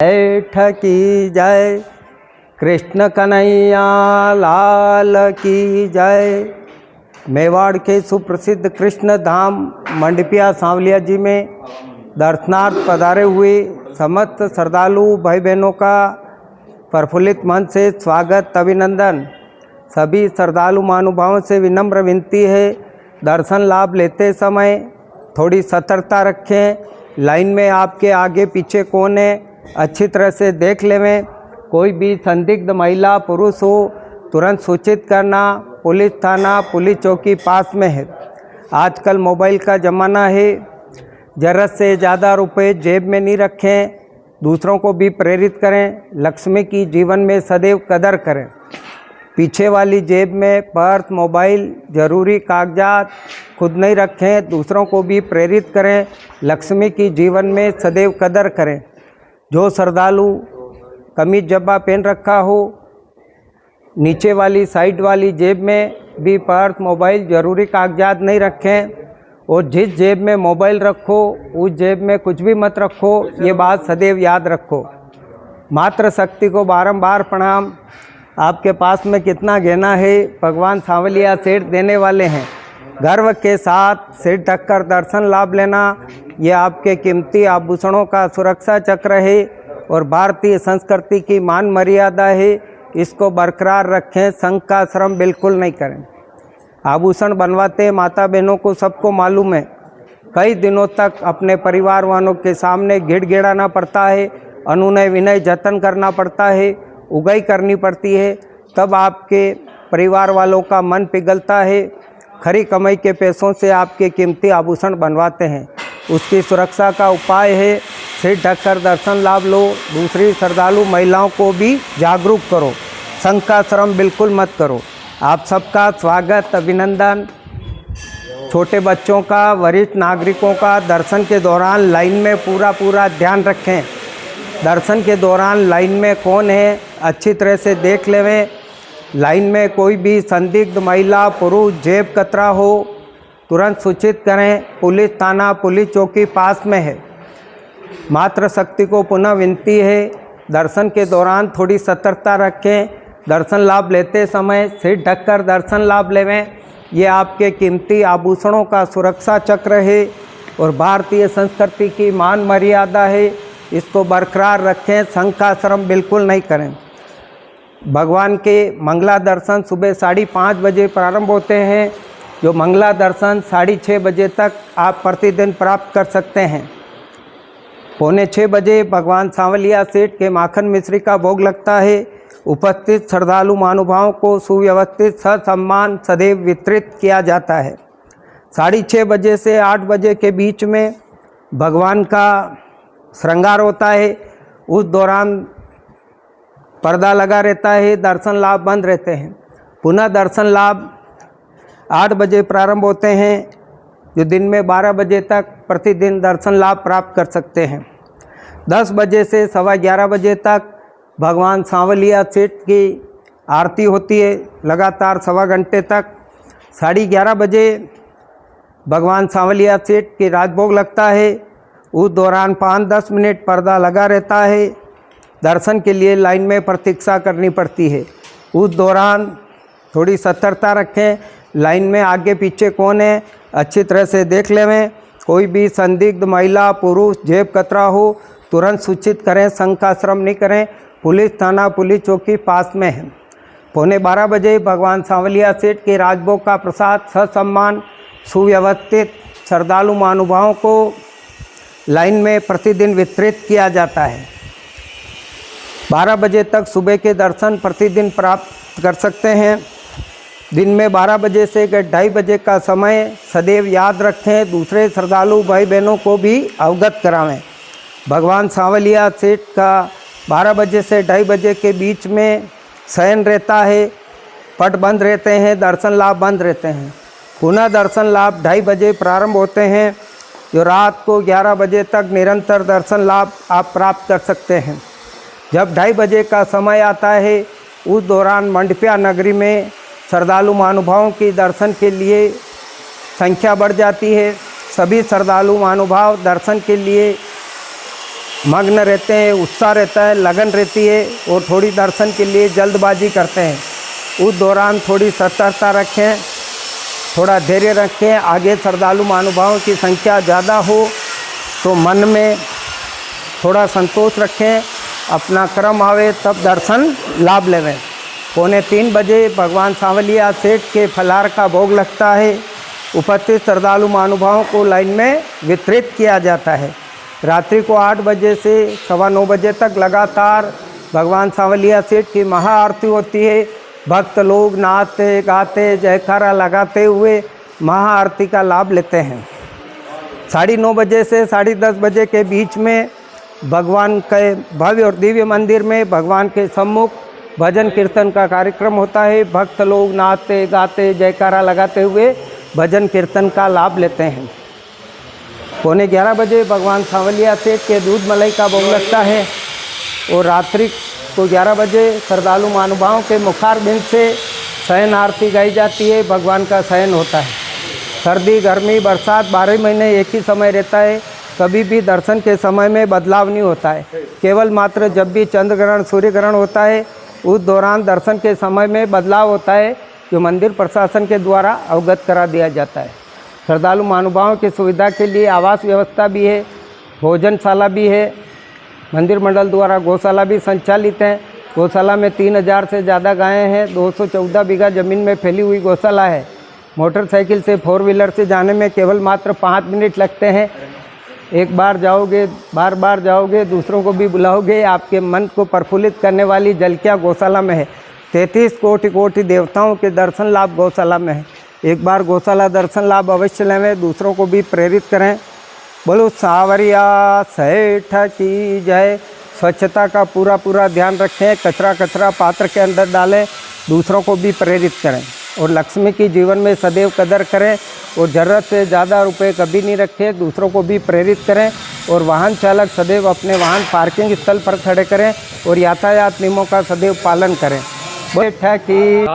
ऐठ की जय, कृष्ण कन्हैया लाल की जय। मेवाड़ के सुप्रसिद्ध कृष्ण धाम मंडपिया सांवलिया जी में दर्शनार्थ पधारे हुए समस्त श्रद्धालु भाई बहनों का प्रफुल्लित मन से स्वागत अभिनंदन। सभी श्रद्धालु महानुभावों से विनम्र विनती है, दर्शन लाभ लेते समय थोड़ी सतर्कता रखें। लाइन में आपके आगे पीछे कौन है अच्छी तरह से देख लेवें। कोई भी संदिग्ध महिला पुरुष हो तुरंत सूचित करना। पुलिस थाना पुलिस चौकी पास में है। आजकल मोबाइल का ज़माना है, ज़रूरत से ज़्यादा रुपए जेब में नहीं रखें। दूसरों को भी प्रेरित करें, लक्ष्मी की जीवन में सदैव कदर करें। पीछे वाली जेब में पर्स, मोबाइल, ज़रूरी कागजात खुद नहीं रखें, दूसरों को भी प्रेरित करें, लक्ष्मी की जीवन में सदैव कदर करें। जो श्रद्धालु कमीज जब्बा पहन रखा हो, नीचे वाली साइड वाली जेब में भी पर्स, मोबाइल, ज़रूरी कागजात नहीं रखें। और जिस जेब में मोबाइल रखो उस जेब में कुछ भी मत रखो, ये बात सदैव याद रखो। मातृ शक्ति को बारंबार प्रणाम। आपके पास में कितना गहना है, भगवान सांवलिया सेठ देने वाले हैं। गर्व के साथ सिर ढककर दर्शन लाभ लेना, ये आपके कीमती आभूषणों का सुरक्षा चक्र है और भारतीय संस्कृति की मान मर्यादा है। इसको बरकरार रखें, संग का श्रम बिल्कुल नहीं करें। आभूषण बनवाते माता बहनों को सबको मालूम है, कई दिनों तक अपने परिवार वालों के सामने गिड़गिड़ाना पड़ता है, अनुनय विनय जतन करना पड़ता है, उगाई करनी पड़ती है, तब आपके परिवार वालों का मन पिघलता है। खरी कमाई के पैसों से आपके कीमती आभूषण बनवाते हैं। उसकी सुरक्षा का उपाय है सिर ढककर दर्शन लाभ लो। दूसरी श्रद्धालु महिलाओं को भी जागरूक करो, संग का श्रम बिल्कुल मत करो। आप सबका स्वागत अभिनंदन। छोटे बच्चों का, वरिष्ठ नागरिकों का दर्शन के दौरान लाइन में पूरा ध्यान रखें। दर्शन के दौरान लाइन में कौन है अच्छी तरह से देख लेवें। लाइन में कोई भी संदिग्ध महिला पुरुष जेब कतरा हो तुरंत सूचित करें। पुलिस थाना पुलिस चौकी पास में है। मातृ शक्ति को पुनः विनती है, दर्शन के दौरान थोड़ी सतर्कता रखें। दर्शन लाभ लेते समय सिर ढककर दर्शन लाभ लेवें। ये आपके कीमती आभूषणों का सुरक्षा चक्र है और भारतीय संस्कृति की मान मर्यादा है। इसको बरकरार रखें, संग का श्रम बिल्कुल नहीं करें। भगवान के मंगला दर्शन सुबह 5:30 बजे प्रारंभ होते हैं, जो मंगला दर्शन 6:30 बजे तक आप प्रतिदिन प्राप्त कर सकते हैं। 5:45 बजे भगवान सांवलिया सेठ के माखन मिश्री का भोग लगता है। उपस्थित श्रद्धालु महानुभावों को सुव्यवस्थित ससम्मान सदैव वितरित किया जाता है। 6:30 बजे से 8 बजे के बीच में भगवान का श्रृंगार होता है। उस दौरान पर्दा लगा रहता है, दर्शन लाभ बंद रहते हैं। पुनः दर्शन लाभ 8 बजे प्रारंभ होते हैं, जो दिन में 12 बजे तक प्रतिदिन दर्शन लाभ प्राप्त कर सकते हैं। 10 बजे से 11:15 बजे तक भगवान सांवलिया सेठ की आरती होती है, लगातार 1.25 घंटे तक। 11:30 बजे भगवान सांवलिया सेठ की राजभोग लगता है। उस दौरान 5-10 मिनट पर्दा लगा रहता है। दर्शन के लिए लाइन में प्रतीक्षा करनी पड़ती है। उस दौरान थोड़ी सतर्कता रखें। लाइन में आगे पीछे कौन है अच्छी तरह से देख लेवें। कोई भी संदिग्ध महिला पुरुष जेब कतरा हो तुरंत सूचित करें, संग का श्रम नहीं करें। पुलिस थाना पुलिस चौकी पास में है। 11:15 बजे भगवान सांवलिया सेठ के राजभोग का प्रसाद ससम्मान सुव्यवस्थित श्रद्धालु महानुभावों को लाइन में प्रतिदिन वितरित किया जाता है। 12 बजे तक सुबह के दर्शन प्रतिदिन प्राप्त कर सकते हैं। दिन में 12 बजे से 2:30 बजे का समय सदैव याद रखें। दूसरे श्रद्धालु भाई बहनों को भी अवगत करावें। भगवान सांवलिया सेठ का 12 बजे से 2:30 बजे के बीच में शयन रहता है, पट बंद रहते हैं, दर्शन लाभ बंद रहते हैं। पुनः दर्शन लाभ 2:30 बजे प्रारंभ होते हैं, जो रात को 11 बजे तक निरंतर दर्शन लाभ आप प्राप्त कर सकते हैं। जब 2:30 बजे का समय आता है, उस दौरान मंडपिया नगरी में श्रद्धालु महानुभावों की दर्शन के लिए संख्या बढ़ जाती है। सभी श्रद्धालु महानुभाव दर्शन के लिए मग्न रहते हैं, उत्साह रहता है, लगन रहती है और थोड़ी दर्शन के लिए जल्दबाजी करते हैं। उस दौरान थोड़ी सतर्कता रखें, थोड़ा धैर्य रखें। आगे श्रद्धालु महानुभावों की संख्या ज़्यादा हो तो मन में थोड़ा संतोष रखें, अपना क्रम आवे तब दर्शन लाभ लेवें। 2:45 बजे भगवान सांवलिया सेठ के फलाहार का भोग लगता है। उपस्थित श्रद्धालु महानुभावों को लाइन में वितरित किया जाता है। रात्रि को 8 बजे से 9:15 बजे तक लगातार भगवान सांवलिया सेठ की महाआरती होती है। भक्त लोग नाचते गाते जयकारा लगाते हुए महाआरती का लाभ लेते हैं। 9:30 बजे से 10:30 बजे के बीच में भगवान के भव्य और दिव्य मंदिर में भगवान के सम्मुख भजन कीर्तन का कार्यक्रम होता है। भक्त लोग नाचते गाते जयकारा लगाते हुए भजन कीर्तन का लाभ लेते हैं। 11:15 बजे भगवान सांवलिया सेठ के दूध मलाई का भोग लगता है और रात्रि को 11 बजे श्रद्धालु महानुभावों के मुखारबिंद से शयन आरती गाई जाती है। भगवान का शयन होता है। सर्दी गर्मी बरसात 12 महीने एक ही समय रहता है। कभी भी दर्शन के समय में बदलाव नहीं होता है। केवल मात्र जब भी चंद्र ग्रहण सूर्य ग्रहण होता है उस दौरान दर्शन के समय में बदलाव होता है, जो मंदिर प्रशासन के द्वारा अवगत करा दिया जाता है। श्रद्धालु महानुभावों की सुविधा के लिए आवास व्यवस्था भी है, भोजनशाला भी है। मंदिर मंडल द्वारा गौशाला भी संचालित है। गौशाला में 3000 से ज़्यादा गायें हैं। 214 बीघा ज़मीन में फैली हुई गौशाला है। मोटरसाइकिल से 4 व्हीलर से जाने में केवल मात्र 5 मिनट लगते हैं। एक बार जाओगे, बार बार जाओगे, दूसरों को भी बुलाओगे। आपके मन को प्रफुल्लित करने वाली झलकियाँ गौशाला में है। 33 कोटि देवताओं के दर्शन लाभ गौशाला में है। एक बार गौशाला दर्शन लाभ अवश्य लें, दूसरों को भी प्रेरित करें। बोलो सांवरिया सेठ की जय। स्वच्छता का पूरा ध्यान रखें। कचरा पात्र के अंदर डालें, दूसरों को भी प्रेरित करें। और लक्ष्मी की जीवन में सदैव कदर करें और ज़रूरत से ज़्यादा रुपए कभी नहीं रखें। दूसरों को भी प्रेरित करें और वाहन चालक सदैव अपने वाहन पार्किंग स्थल पर खड़े करें और यातायात नियमों का सदैव पालन करें। बोले ठा की